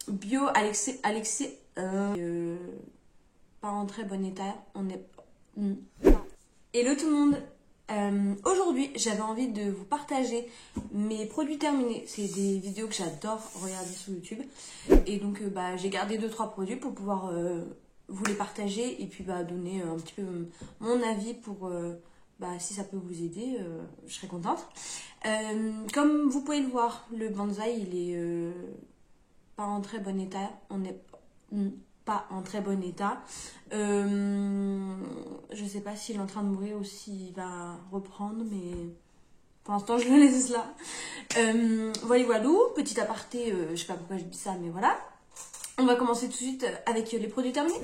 Bio, pas en très bon état. On est... Hello tout le monde. Aujourd'hui, j'avais envie de vous partager mes produits terminés. C'est des vidéos que j'adore regarder sur YouTube. Et donc, j'ai gardé 2-3 produits pour pouvoir vous les partager et puis donner un petit peu mon avis pour si ça peut vous aider. Je serais contente. Comme vous pouvez le voir, le bonsaï, il est pas en très bon état. On est pas en très bon état. Je sais pas s'il est en train de mourir ou s'il va reprendre, mais pour l'instant je le laisse là. Voilà, petit aparté, je sais pas pourquoi je dis ça, mais voilà. On va commencer tout de suite avec les produits terminés.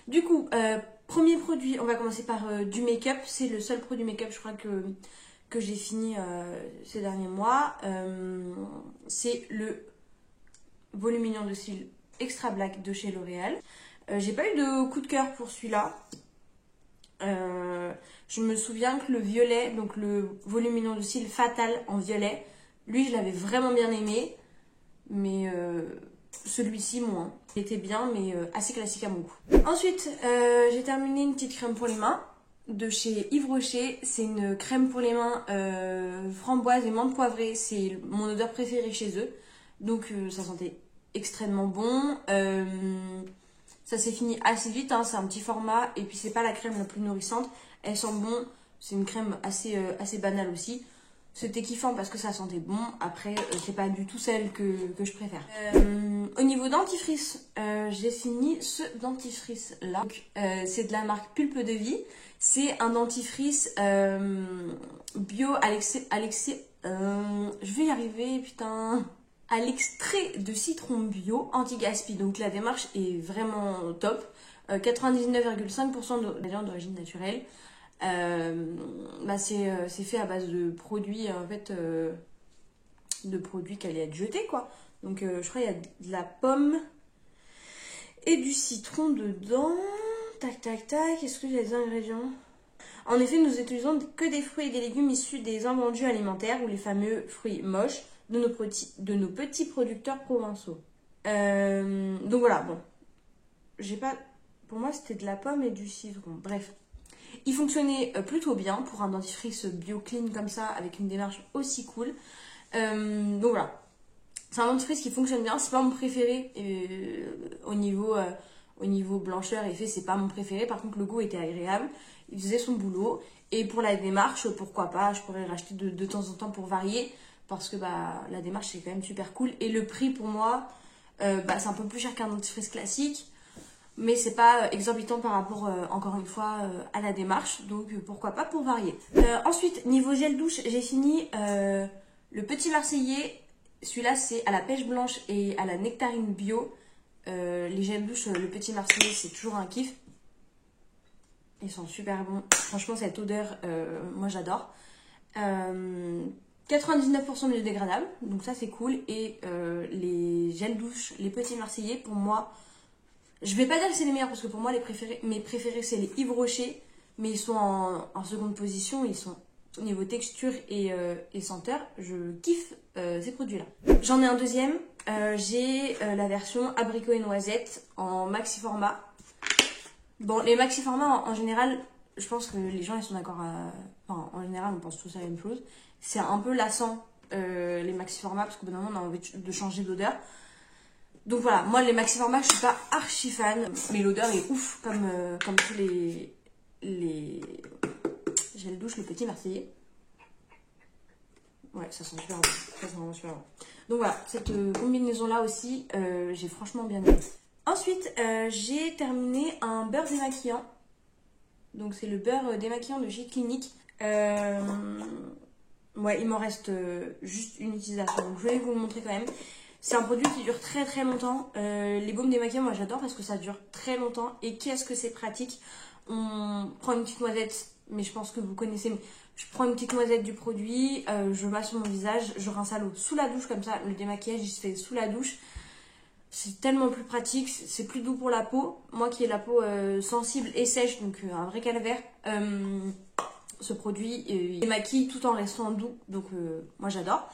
Du coup, premier produit, on va commencer par du make-up. C'est le seul produit make-up, je crois, que j'ai fini ces derniers mois. C'est le Voluminion de cils Extra Black de chez L'Oréal. J'ai pas eu de coup de cœur pour celui-là. Je me souviens que le violet, donc le Voluminion de cils Fatal en violet, lui je l'avais vraiment bien aimé, mais celui-ci moins. Il était bien, mais assez classique à mon goût. Ensuite, j'ai terminé une petite crème pour les mains de chez Yves Rocher. C'est une crème pour les mains framboise et menthe poivrée. C'est mon odeur préférée chez eux. Donc ça sentait extrêmement bon. Ça s'est fini assez vite, hein, c'est un petit format. Et puis c'est pas la crème la plus nourrissante. Elle sent bon. C'est une crème assez banale aussi. C'était kiffant parce que ça sentait bon. Après, c'est pas du tout celle que je préfère. Au niveau dentifrice, j'ai fini ce dentifrice là. C'est de la marque Pulpe de Vie. C'est un dentifrice bio je vais y arriver, putain. À l'extrait de citron bio anti-gaspi. Donc la démarche est vraiment top. 99,5% d'origine naturelle. C'est fait à base de produits en fait de produits qui allaient être jetés quoi. Donc je crois qu'il y a de la pomme et du citron dedans. Tac tac tac. Est-ce que j'ai les ingrédients? En effet, nous utilisons que des fruits et des légumes issus des invendus alimentaires ou les fameux fruits moches de nos petits producteurs provençaux. Donc voilà, bon. Pour moi, c'était de la pomme et du citron. Bref. Il fonctionnait plutôt bien pour un dentifrice bio clean comme ça, avec une démarche aussi cool. Donc voilà. C'est un dentifrice qui fonctionne bien. C'est pas mon préféré au niveau blancheur effet, c'est pas mon préféré. Par contre, le goût était agréable. Il faisait son boulot. Et pour la démarche, pourquoi pas, je pourrais racheter de temps en temps pour varier. Parce que la démarche, c'est quand même super cool. Et le prix, pour moi, c'est un peu plus cher qu'un dentifrice classique. Mais c'est pas exorbitant par rapport, encore une fois, à la démarche. Donc, pourquoi pas pour varier. Ensuite, niveau gel douche, j'ai fini le Petit Marseillais. Celui-là, c'est à la pêche blanche et à la nectarine bio. Les gels douche, le Petit Marseillais, c'est toujours un kiff. Ils sont super bons. Franchement, cette odeur, moi, j'adore. 99% biodégradables, donc ça c'est cool. Et les gels douche, les Petits Marseillais, pour moi, je vais pas dire que c'est les meilleurs parce que pour moi mes préférés c'est les Yves Rocher, mais ils sont en seconde position. Ils sont au niveau texture et senteur, je kiffe ces produits là. J'en ai un deuxième, j'ai la version abricot et noisette en maxi format. Bon, les maxi formats en général, je pense que les gens ils sont d'accord en général on pense tous à la même chose. C'est un peu lassant les maxi formats parce qu'au bout d'un moment on a envie de changer d'odeur. Donc voilà, moi les maxi formats je suis pas archi fan, mais l'odeur est ouf comme tous les gel douche, le Petit Marseillais. Ouais, ça sent super bon, ça sent vraiment super bon. Donc voilà, cette combinaison là aussi, j'ai franchement bien aimé. Ensuite, j'ai terminé un beurre démaquillant. Donc c'est le beurre démaquillant de chez Clinique. Ouais, il m'en reste juste une utilisation, donc je vais vous le montrer quand même. C'est un produit qui dure très très longtemps. Les baumes démaquillants, moi j'adore parce que ça dure très longtemps. Et qu'est-ce que c'est pratique. On prend une petite noisette, mais je pense que vous connaissez. Je prends une petite noisette du produit, je masse sur mon visage, je rince à l'eau sous la douche comme ça. Le démaquillage il se fait sous la douche. C'est tellement plus pratique, c'est plus doux pour la peau. Moi qui ai la peau sensible et sèche, donc un vrai calvaire. Ce produit il démaquille tout en restant doux, donc moi j'adore.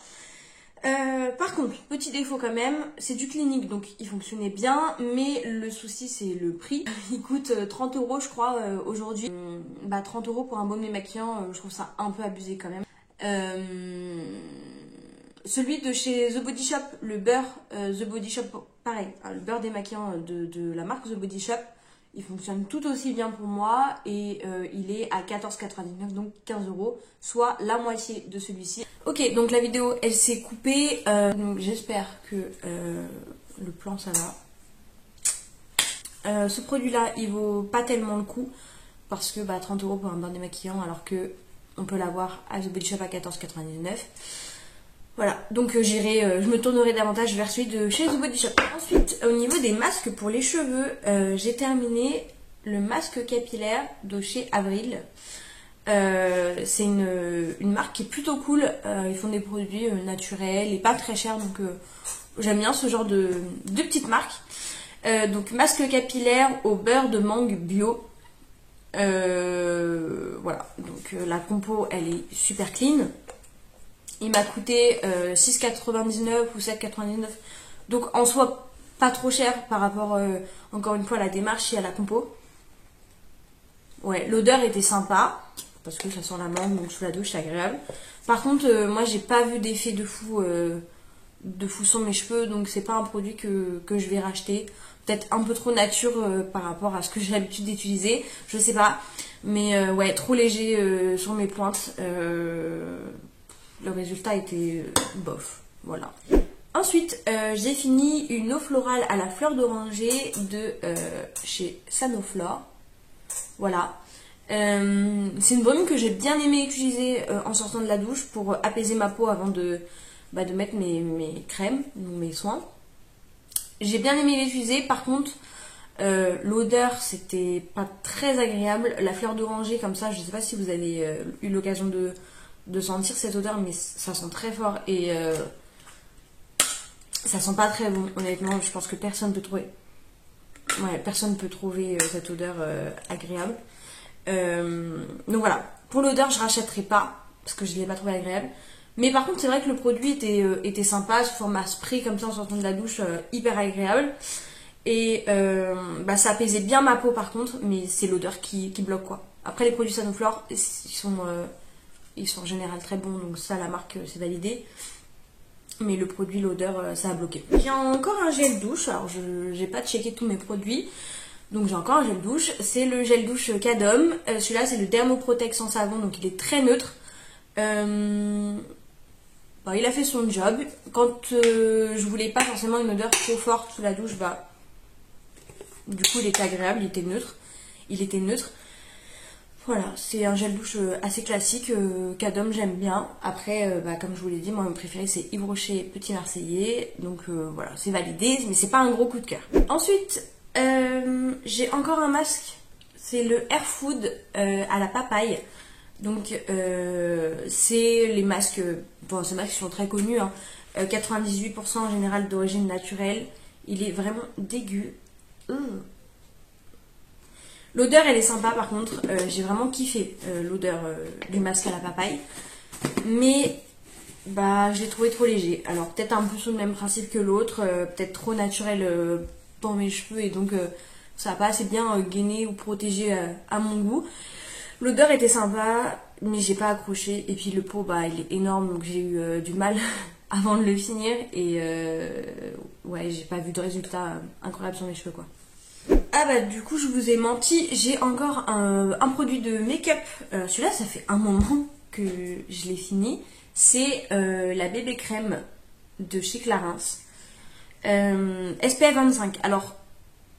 Par contre, petit défaut quand même, c'est du Clinique, donc il fonctionnait bien, mais le souci c'est le prix. Il coûte 30 € je crois aujourd'hui. Bah 30 € pour un baume démaquillant, je trouve ça un peu abusé quand même. Celui de chez The Body Shop, le beurre The Body Shop, pareil, hein, le beurre démaquillant de la marque The Body Shop, il fonctionne tout aussi bien pour moi et il est à 14,99 €, donc 15 €, soit la moitié de celui-ci. Ok, donc la vidéo elle s'est coupée, donc j'espère que le plan ça va. Ce produit là il vaut pas tellement le coup parce que 30 € pour un beurre démaquillant alors que on peut l'avoir à The Body Shop à 14,99 €. Voilà, donc je me tournerai davantage vers celui de chez The Body Shop. Ensuite, au niveau des masques pour les cheveux, j'ai terminé le masque capillaire de chez Avril. C'est une marque qui est plutôt cool. Ils font des produits naturels et pas très chers, donc j'aime bien ce genre de petites marques. Donc masque capillaire au beurre de mangue bio. Voilà, donc la compo elle est super clean. Il m'a coûté 6,99 ou 7,99. Donc en soi, pas trop cher par rapport, encore une fois, à la démarche et à la compo. Ouais, l'odeur était sympa. Parce que ça sent la mangue, donc sous la douche, c'est agréable. Par contre, moi, j'ai pas vu d'effet de fou sur mes cheveux. Donc c'est pas un produit que je vais racheter. Peut-être un peu trop nature par rapport à ce que j'ai l'habitude d'utiliser. Je sais pas. Mais ouais, trop léger sur mes pointes. Le résultat était bof, voilà. Ensuite, j'ai fini une eau florale à la fleur d'oranger de chez Sanoflore. Voilà. C'est une baume que j'ai bien aimé utiliser en sortant de la douche pour apaiser ma peau avant de mettre mes crèmes, mes soins. J'ai bien aimé l'utiliser, par contre, l'odeur c'était pas très agréable. La fleur d'oranger comme ça, je sais pas si vous avez eu l'occasion de sentir cette odeur, mais ça sent très fort et ça sent pas très bon, honnêtement. Je pense que personne peut trouver cette odeur agréable. Donc voilà, pour l'odeur je rachèterai pas parce que je l'ai pas trouvé agréable, mais par contre c'est vrai que le produit était sympa sous format spray comme ça en sortant de la douche, hyper agréable et ça apaisait bien ma peau par contre, mais c'est l'odeur qui bloque quoi. Après les produits Sanoflore ils sont en général très bons, donc ça la marque c'est validé. Mais le produit, l'odeur, ça a bloqué. J'ai encore un gel douche, alors je n'ai pas checké tous mes produits. Donc j'ai encore un gel douche, c'est le gel douche Cadom. Celui-là c'est le Dermoprotect sans savon, donc il est très neutre. Il a fait son job. Quand je voulais pas forcément une odeur trop forte sous la douche, du coup il était agréable, il était neutre. Voilà, c'est un gel douche assez classique, Cadom j'aime bien. Après, comme je vous l'ai dit, moi mon préféré c'est Yves Rocher Petit Marseillais. Donc voilà, c'est validé, mais c'est pas un gros coup de cœur. Ensuite, j'ai encore un masque, c'est le Air Food à la papaye. Donc c'est les masques, ces masques sont très connus, hein, 98% en général d'origine naturelle. Il est vraiment dégueu. L'odeur elle est sympa par contre, j'ai vraiment kiffé l'odeur du masque à la papaye, mais je l'ai trouvé trop léger. Alors peut-être un peu sur le même principe que l'autre, peut-être trop naturel dans mes cheveux et donc ça n'a pas assez bien gainé ou protégé à mon goût. L'odeur était sympa mais j'ai pas accroché et puis le pot il est énorme donc j'ai eu du mal avant de le finir et ouais j'ai pas vu de résultat incroyable sur mes cheveux quoi. Ah du coup je vous ai menti, j'ai encore un produit de make-up, celui-là ça fait un moment que je l'ai fini, c'est la bébé crème de chez Clarins, SPF 25. Alors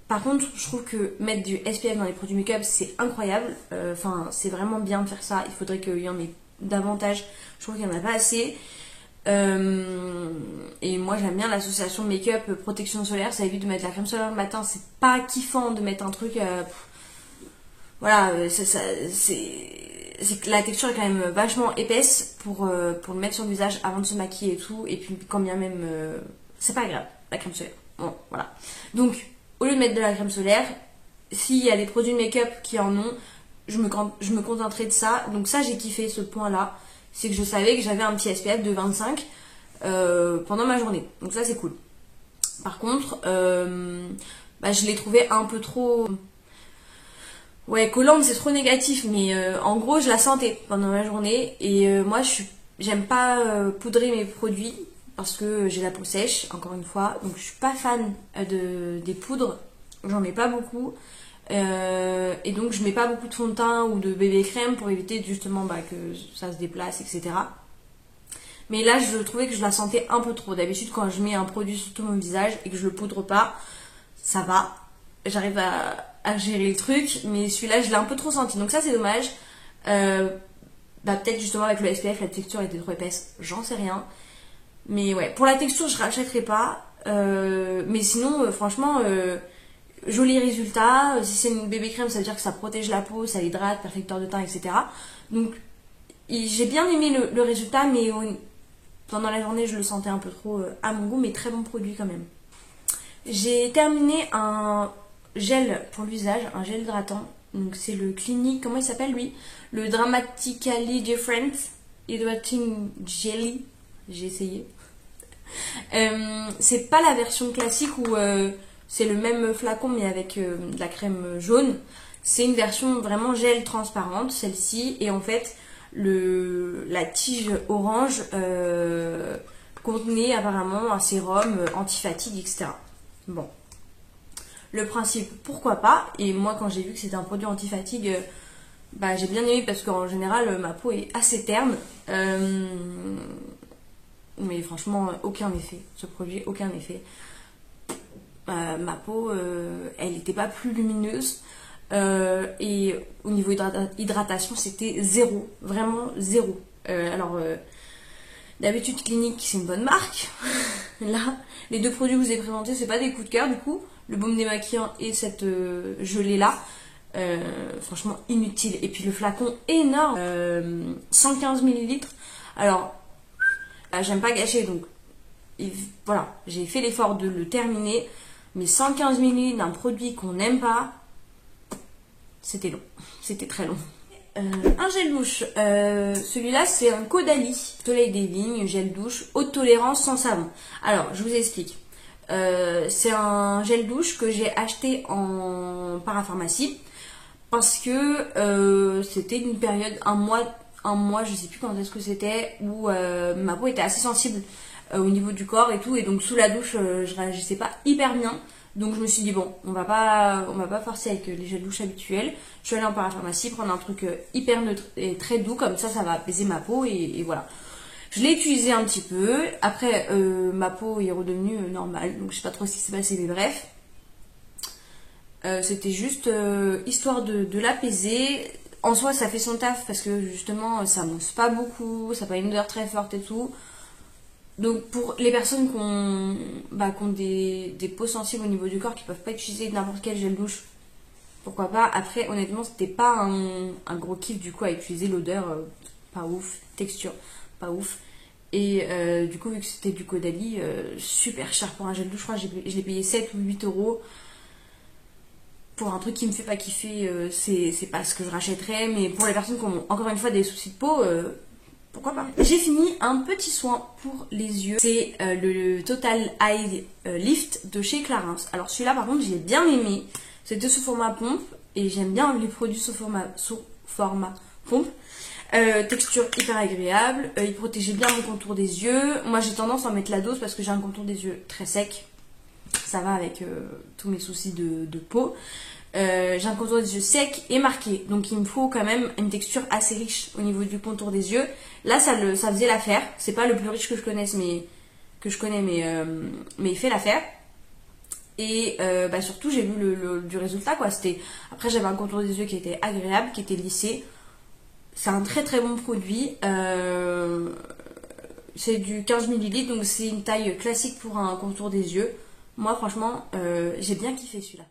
par contre je trouve que mettre du SPF dans les produits make-up c'est incroyable, c'est vraiment bien de faire ça, il faudrait qu'il y en ait davantage, je trouve qu'il n'y en a pas assez. Et moi j'aime bien l'association make-up protection solaire, ça évite de mettre la crème solaire le matin, c'est pas kiffant de mettre un truc voilà, c'est que la texture est quand même vachement épaisse pour le mettre sur le visage avant de se maquiller et tout, et puis quand bien même c'est pas grave la crème solaire, bon voilà. Donc au lieu de mettre de la crème solaire, s'il y a des produits de make-up qui en ont, je me contenterai de ça. Donc ça j'ai kiffé ce point là, c'est que je savais que j'avais un petit SPF de 25. pendant ma journée. Donc ça c'est cool. Par contre, je l'ai trouvé un peu trop... Ouais, collante c'est trop négatif, mais en gros je la sentais pendant ma journée. Et moi j'aime pas poudrer mes produits parce que j'ai la peau sèche, encore une fois. Donc je suis pas fan des poudres, j'en mets pas beaucoup. Et donc je mets pas beaucoup de fond de teint ou de bébé crème pour éviter justement que ça se déplace, etc. Mais là je trouvais que je la sentais un peu trop. D'habitude quand je mets un produit sur tout mon visage et que je le poudre pas, ça va, j'arrive à gérer le truc, mais celui-là je l'ai un peu trop senti, donc ça c'est dommage. Peut-être justement avec le SPF la texture était trop épaisse, j'en sais rien. Mais ouais, pour la texture je rachèterai pas, mais sinon franchement... joli résultat. Si c'est une bébé crème, ça veut dire que ça protège la peau, ça l'hydrate, perfecteur de teint, etc. Donc j'ai bien aimé le résultat, mais pendant la journée je le sentais un peu trop à mon goût, mais très bon produit quand même. J'ai terminé un gel pour le visage, un gel hydratant. Donc c'est le Clinique, comment il s'appelle lui? Le Dramatically Different Hydrating Jelly. J'ai essayé. C'est pas la version classique où... c'est le même flacon mais avec de la crème jaune. C'est une version vraiment gel transparente, celle-ci. Et en fait, la tige orange contenait apparemment un sérum anti-fatigue, etc. Bon. Le principe, pourquoi pas. Et moi, quand j'ai vu que c'était un produit anti-fatigue, j'ai bien aimé parce qu'en général, ma peau est assez terne. Mais franchement, aucun effet. Ce produit, aucun effet. Ma peau, elle n'était pas plus lumineuse. Et au niveau hydratation, c'était zéro. Vraiment zéro. D'habitude, Clinique, c'est une bonne marque. Là, les deux produits que je vous ai présentés, c'est pas des coups de cœur du coup. Le baume démaquillant et cette gelée-là. Franchement, inutile. Et puis le flacon énorme. 115 ml. Alors, j'aime pas gâcher, donc voilà, j'ai fait l'effort de le terminer. Mais 115 ml d'un produit qu'on n'aime pas, c'était long. C'était très long. Un gel douche. Celui-là, c'est un Caudalie. Soleil des vignes, gel douche, haute tolérance sans savon. Alors, je vous explique. C'est un gel douche que j'ai acheté en parapharmacie parce que c'était une période, un mois, je sais plus quand est-ce que c'était, où ma peau était assez sensible au niveau du corps et tout, et donc sous la douche je réagissais pas hyper bien. Donc je me suis dit bon, on va pas forcer avec les gels douche habituels. Je suis allée en parapharmacie prendre un truc hyper neutre et très doux, comme ça va apaiser ma peau, et voilà. Je l'ai utilisé un petit peu, après ma peau est redevenue normale, donc je sais pas trop ce qui s'est passé, mais bref. C'était juste histoire de l'apaiser. En soi ça fait son taf parce que justement ça mousse pas beaucoup, ça n'a pas une odeur très forte et tout. Donc pour les personnes qui ont des peaux sensibles au niveau du corps, qui peuvent pas utiliser n'importe quel gel douche, pourquoi pas. Après honnêtement c'était pas un gros kiff du coup à utiliser, l'odeur pas ouf, texture pas ouf. Et du coup vu que c'était du Caudalie, super cher pour un gel douche, je crois que je l'ai payé 7 ou 8 euros. Pour un truc qui me fait pas kiffer, c'est pas ce que je rachèterais. Mais pour les personnes qui ont encore une fois des soucis de peau, pourquoi pas. J'ai fini un petit soin pour les yeux. C'est le Total Eye Lift de chez Clarins. Alors celui-là par contre j'ai bien aimé. C'était sous format pompe. Et j'aime bien les produits sous format pompe. Texture hyper agréable. Il protégeait bien mon contour des yeux. Moi j'ai tendance à mettre la dose parce que j'ai un contour des yeux très sec. Ça va avec tous mes soucis de peau. J'ai un contour des yeux sec et marqué, donc il me faut quand même une texture assez riche au niveau du contour des yeux. Là ça faisait l'affaire. C'est pas le plus riche que je connaisse, mais il fait l'affaire. Et surtout j'ai vu du résultat quoi. Après j'avais un contour des yeux qui était agréable, qui était lissé. C'est un très très bon produit. C'est du 15 ml, donc c'est une taille classique pour un contour des yeux. Moi franchement j'ai bien kiffé celui-là.